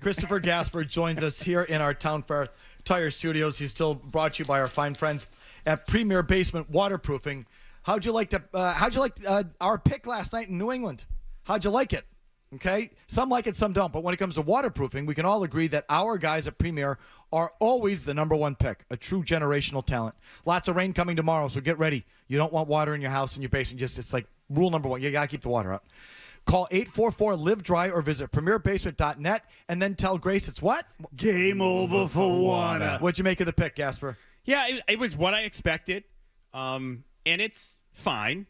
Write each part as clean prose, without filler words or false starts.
Christopher Gasper joins us here in our Town Fair Tire Studios. He's still brought to you by our fine friends at Premier Basement Waterproofing. How'd you like our pick last night in New England? How'd you like it? Okay, some like it, some don't. But when it comes to waterproofing, we can all agree that our guys at Premier are always the number one pick, a true generational talent. Lots of rain coming tomorrow, so get ready. You don't want water in your house, in your basement. It's like rule number one. You got to keep the water out. Call 844-LIVE-DRY or visit premierbasement.net and then tell Grace it's what? Game over for water. What'd you make of the pick, Gasper? Yeah, it was what I expected, and it's fine,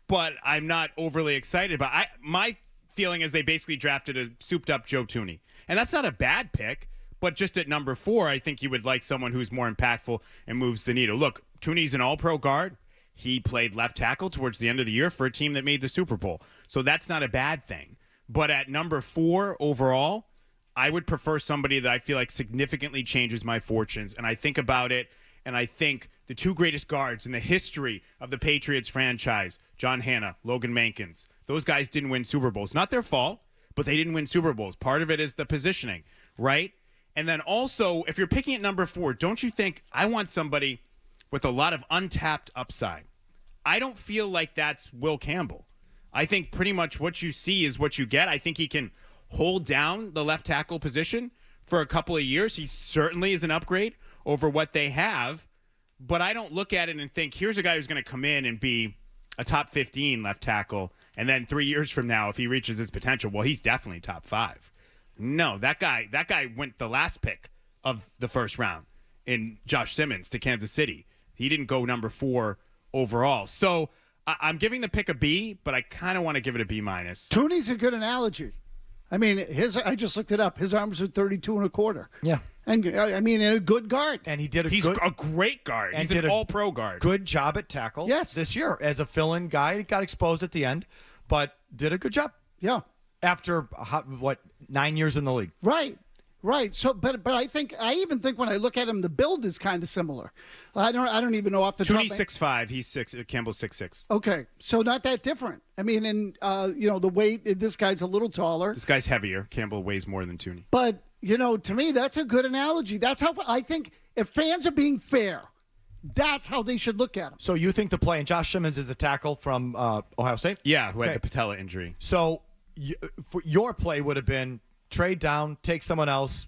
but I'm not overly excited. But my feeling is they basically drafted a souped-up Joe Thuney. And that's not a bad pick, but just at number 4, I think you would like someone who's more impactful and moves the needle. Look, Thuney's an all-pro guard. He played left tackle towards the end of the year for a team that made the Super Bowl. So that's not a bad thing. But at number 4 overall, I would prefer somebody that I feel like significantly changes my fortunes. And I think about it, and I think the 2 greatest guards in the history of the Patriots franchise, John Hanna, Logan Mankins, those guys didn't win Super Bowls. Not their fault, but they didn't win Super Bowls. Part of it is the positioning, right? And then also, if you're picking at number 4, don't you think I want somebody with a lot of untapped upside? I don't feel like that's Will Campbell. I think pretty much what you see is what you get. I think he can hold down the left tackle position for a couple of years. He certainly is an upgrade over what they have, but I don't look at it and think, here's a guy who's going to come in and be a top 15 left tackle, and then 3 years from now, if he reaches his potential, well, he's definitely top 5. No, that guy went the last pick of the first round in Josh Simmons to Kansas City. He didn't go number 4 overall. So I'm giving the pick a B, but I kind of want to give it a B-. Thuney's a good analogy. I mean, I just looked it up. His arms are 32 and a quarter. Yeah. And I mean, a good guard. And he's a great guard. He's an all-pro guard. Good job at tackle. Yes. This year as a fill-in guy. He got exposed at the end, but did a good job. Yeah. After 9 years in the league. Right. So, but I even think when I look at him, the build is kind of similar. I don't even know off the top. Thuney's 6'5", he's 6. Campbell's 6'6". Okay, so not that different. I mean, and the weight. This guy's a little taller. This guy's heavier. Campbell weighs more than Thuney. But to me, that's a good analogy. That's how I think. If fans are being fair, that's how they should look at him. So you think the play, and Josh Simmons is a tackle from Ohio State? Yeah, who had the patella injury. So your play would have been trade down, take someone else,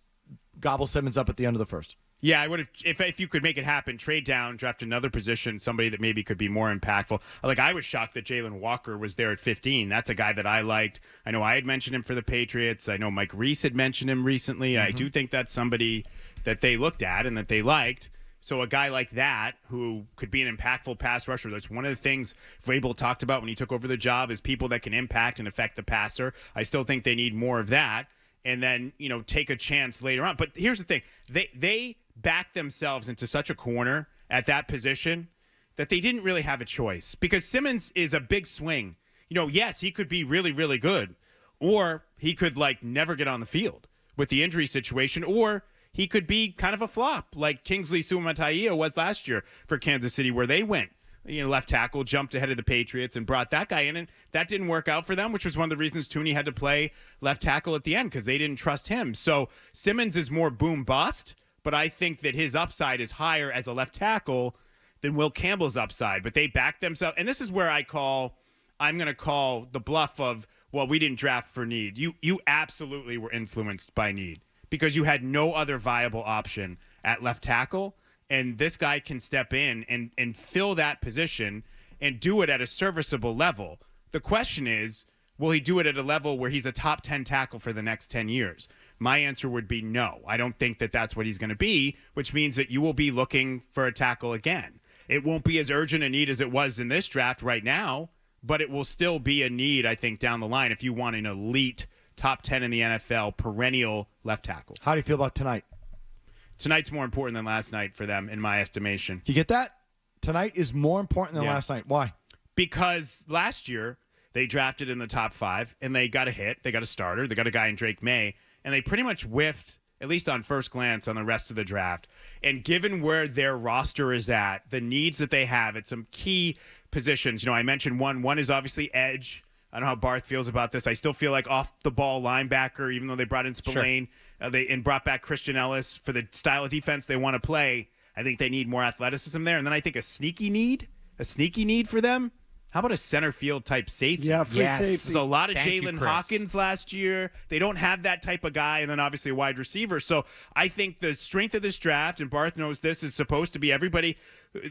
gobble Simmons up at the end of the first. Yeah, I would have, if you could make it happen, trade down, draft another position, somebody that maybe could be more impactful. Like, I was shocked that Jalen Walker was there at 15. That's a guy that I liked. I know I had mentioned him for the Patriots. I know Mike Reese had mentioned him recently. I do think that's somebody that they looked at and that they liked. So a guy like that who could be an impactful pass rusher, that's one of the things Vrabel talked about when he took over the job, is people that can impact and affect the passer. I still think they need more of that. And then, take a chance later on. But here's the thing. They backed themselves into such a corner at that position that they didn't really have a choice. Because Simmons is a big swing. Yes, he could be really, really good. Or he could, never get on the field with the injury situation. Or he could be kind of a flop, like Kingsley Suamataia was last year for Kansas City, where they went. Left tackle, jumped ahead of the Patriots and brought that guy in, and that didn't work out for them, which was one of the reasons Thuney had to play left tackle at the end, because they didn't trust him. So Simmons is more boom bust, but I think that his upside is higher as a left tackle than Will Campbell's upside. But they backed themselves, and this is where I'm going to call the bluff of, well, we didn't draft for need. You absolutely were influenced by need, because you had no other viable option at left tackle. And this guy can step in and fill that position and do it at a serviceable level. The question is, will he do it at a level where he's a top 10 tackle for the next 10 years? My answer would be no. I don't think that that's what he's going to be, which means that you will be looking for a tackle again. It won't be as urgent a need as it was in this draft right now, but it will still be a need, I think, down the line if you want an elite top 10 in the NFL perennial left tackle. How do you feel about tonight? Tonight's more important than last night for them, in my estimation. You get that? Tonight is more important than last night. Why? Because last year they drafted in the top 5, and they got a hit. They got a starter. They got a guy in Drake Maye, and they pretty much whiffed, at least on first glance, on the rest of the draft. And given where their roster is at, the needs that they have at some key positions, I mentioned one. One is obviously edge. I don't know how Barth feels about this. I still feel like off-the-ball linebacker, even though they brought in Spillane and brought back Christian Ellis for the style of defense they want to play. I think they need more athleticism there. And then I think a sneaky need for them. How about a center field type safety? Yeah, free safety. So a lot of Thank you, Jalen Chris. Hawkins last year. They don't have that type of guy, and then obviously a wide receiver. So I think the strength of this draft, and Barth knows this, is supposed to be everybody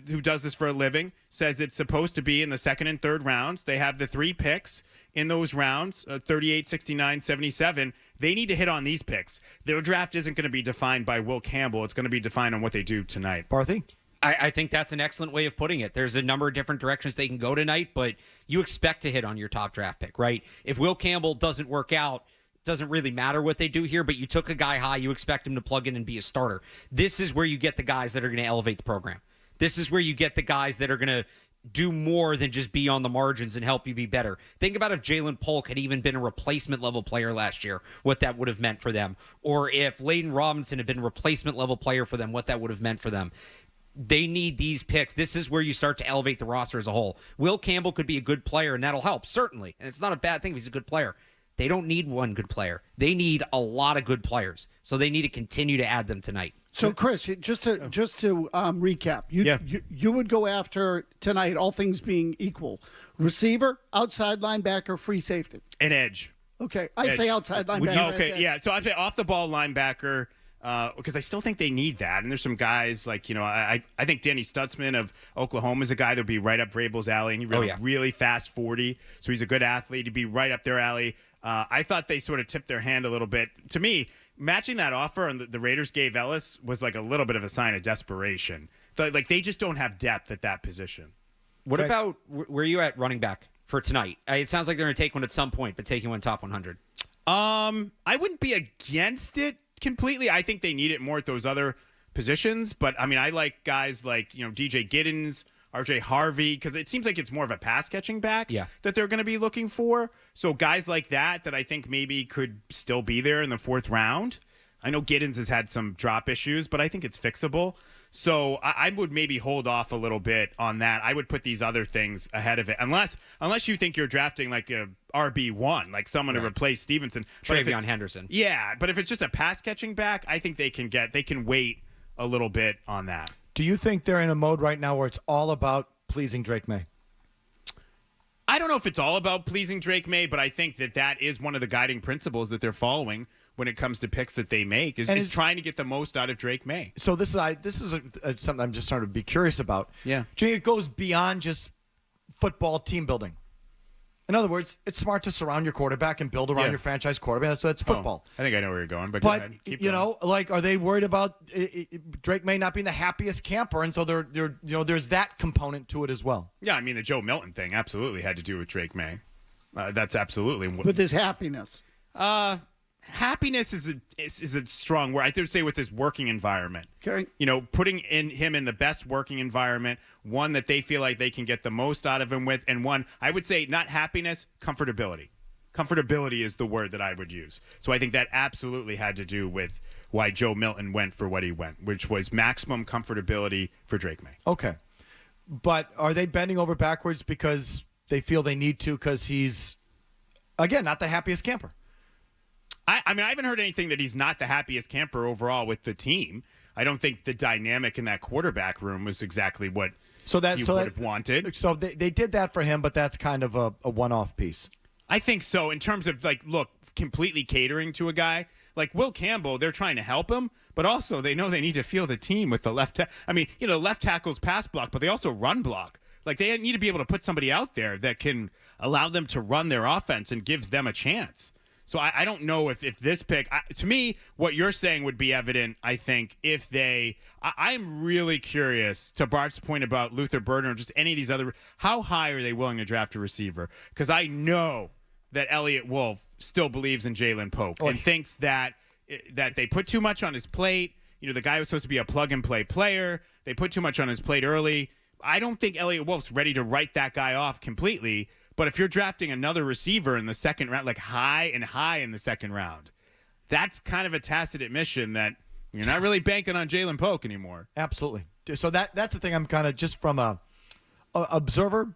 who does this for a living says it's supposed to be in the second and third rounds. They have the 3 picks in those rounds, 38, 69, 77. They need to hit on these picks. Their draft isn't going to be defined by Will Campbell. It's going to be defined on what they do tonight. Barthy? I think that's an excellent way of putting it. There's a number of different directions they can go tonight, but you expect to hit on your top draft pick, right? If Will Campbell doesn't work out, it doesn't really matter what they do here, but you took a guy high, you expect him to plug in and be a starter. This is where you get the guys that are going to elevate the program. This is where you get the guys that are going to do more than just be on the margins and help you be better. Think about if Jalen Polk had even been a replacement level player last year, what that would have meant for them. Or if Layden Robinson had been a replacement level player for them, what that would have meant for them. They need these picks. This is where you start to elevate the roster as a whole. Will Campbell could be a good player, and that'll help, certainly. And it's not a bad thing if he's a good player. They don't need one good player. They need a lot of good players. So they need to continue to add them tonight. So, Chris, just to recap, you would go after tonight, all things being equal, receiver, outside linebacker, free safety. An edge. Okay, I say outside linebacker. Okay, yeah. So I'd say off the ball linebacker. Because I still think they need that. And there's some guys like, I think Danny Stutzman of Oklahoma is a guy that would be right up Vrabel's alley. And he ran a really fast 40. So he's a good athlete. He'd be right up their alley. I thought they sort of tipped their hand a little bit. To me, matching that offer and the Raiders gave Ellis was like a little bit of a sign of desperation. Like they just don't have depth at that position. What about where are you at running back for tonight? It sounds like they're going to take one at some point, but taking one top 100. I wouldn't be against it completely. I think they need it more at those other positions. But, I mean, I like guys like, DJ Giddens, RJ Harvey, because it seems like it's more of a pass-catching back that they're going to be looking for. So guys like that I think maybe could still be there in the 4th round. I know Giddens has had some drop issues, but I think it's fixable. So I would maybe hold off a little bit on that. I would put these other things ahead of it, unless you think you're drafting like a RB1, like someone to replace Stevenson. Travion Henderson. Yeah, but if it's just a pass-catching back, I think they can wait a little bit on that. Do you think they're in a mode right now where it's all about pleasing Drake Maye? I don't know if it's all about pleasing Drake Maye, but I think that is one of the guiding principles that they're following when it comes to picks that they make is trying to get the most out of Drake Maye. So this is something I'm just starting to be curious about. Yeah. Do you think it goes beyond just football team building? In other words, it's smart to surround your quarterback and build around your franchise quarterback. That's football. I think I know where you're going, but are they worried about Drake Maye not being the happiest camper, and so there's that component to it as well. Yeah, I mean the Joe Milton thing absolutely had to do with Drake Maye. That's absolutely with his happiness. Happiness is a strong word. I would say with his working environment. Okay. Putting him in the best working environment, one that they feel like they can get the most out of him with, and one, I would say not happiness, comfortability. Comfortability is the word that I would use. So I think that absolutely had to do with why Joe Milton went for what he went, which was maximum comfortability for Drake Maye. Okay. But are they bending over backwards because they feel they need to because he's, again, not the happiest camper? I mean, I haven't heard anything that he's not the happiest camper overall with the team. I don't think the dynamic in that quarterback room was exactly what he would have wanted. So they did that for him, but that's kind of a one-off piece. I think so in terms of, completely catering to a guy. Like Will Campbell, they're trying to help him, but also they know they need to field a team with the left left tackles pass block, but they also run block. Like they need to be able to put somebody out there that can allow them to run their offense and gives them a chance. So I don't know if this pick, to me, what you're saying would be evident, I think, if I'm really curious, to Bart's point about Luther Burden or just any of these other, how high are they willing to draft a receiver? Because I know that Elliott Wolf still believes in Jalen Polk and thinks that they put too much on his plate. The guy was supposed to be a plug-and-play player. They put too much on his plate early. I don't think Elliott Wolf's ready to write that guy off completely. But if you're drafting another receiver in the second round, like high in the second round, that's kind of a tacit admission that you're not really banking on Jalen Polk anymore. Absolutely. So that's the thing I'm kind of just from a observer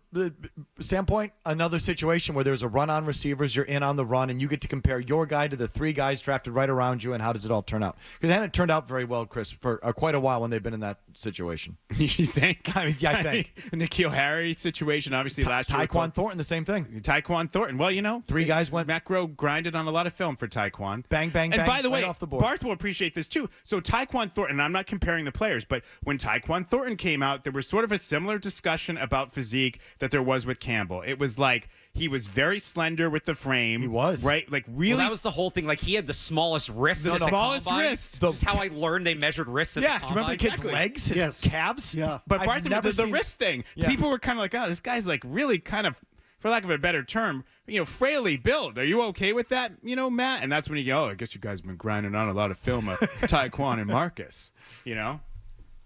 standpoint, another situation where there's a run on receivers, you're in on the run, and you get to compare your guy to the 3 guys drafted right around you, and how does it all turn out? Because it hadn't turned out very well, Chris, for quite a while when they've been in that situation. You think? I mean, yeah, I think. N'Keal Harry situation, obviously, last year. Tyquan Thornton, the same thing. Tyquan Thornton. Well, 3 guys went. Matt Groh grinded on a lot of film for Tyquan. Bang, bang, bang. And by the way, right off the board. Barth will appreciate this too. So Tyquan Thornton, I'm not comparing the players, but when Tyquan Thornton came out, there was sort of a similar discussion about physique that there was with Campbell. It was like he was very slender with the frame. He was. Right? Like really. Well, that was the whole thing. Like he had the smallest wrist. The smallest combine. wrist. That's how I learned they measured wrists at Yeah, the do you remember combine. The kid's legs, his calves. Yeah. But I've Barth, never the seen wrist thing, Yeah. people were kind of like, oh, this guy's like really kind of, for lack of a better term, frailly built. Are you okay with that, Matt? And that's when you go, oh, I guess you guys have been grinding on a lot of film of Tyquan and Marcus,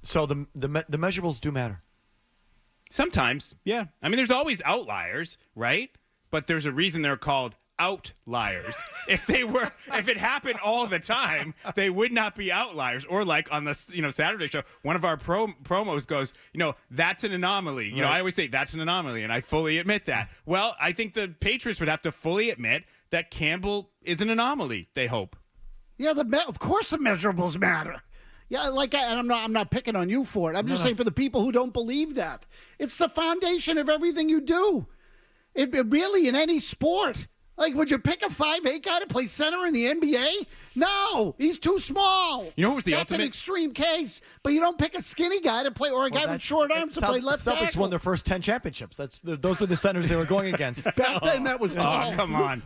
So the measurables do matter. Sometimes, yeah. I mean, there's always outliers, right? But there's a reason they're called outliers. If it happened all the time, they would not be outliers. Or like on the Saturday show, one of our promos goes, that's an anomaly. Right. I always say that's an anomaly, and I fully admit that. Well, I think the Patriots would have to fully admit that Campbell is an anomaly. They hope. Yeah, of course the measurables matter. Yeah, and I'm not picking on you for it. I'm just saying for the people who don't believe that. It's the foundation of everything you do. It really in any sport. Like, would you pick a 5'8" guy to play center in the NBA? No, he's too small. Who was the That's ultimate? an extreme case. But you don't pick a skinny guy to play, or a guy with short arms to play left Celtics tackle. won their first 10 championships. Those were the centers they were going against. Back then, that was tall. Oh, come on.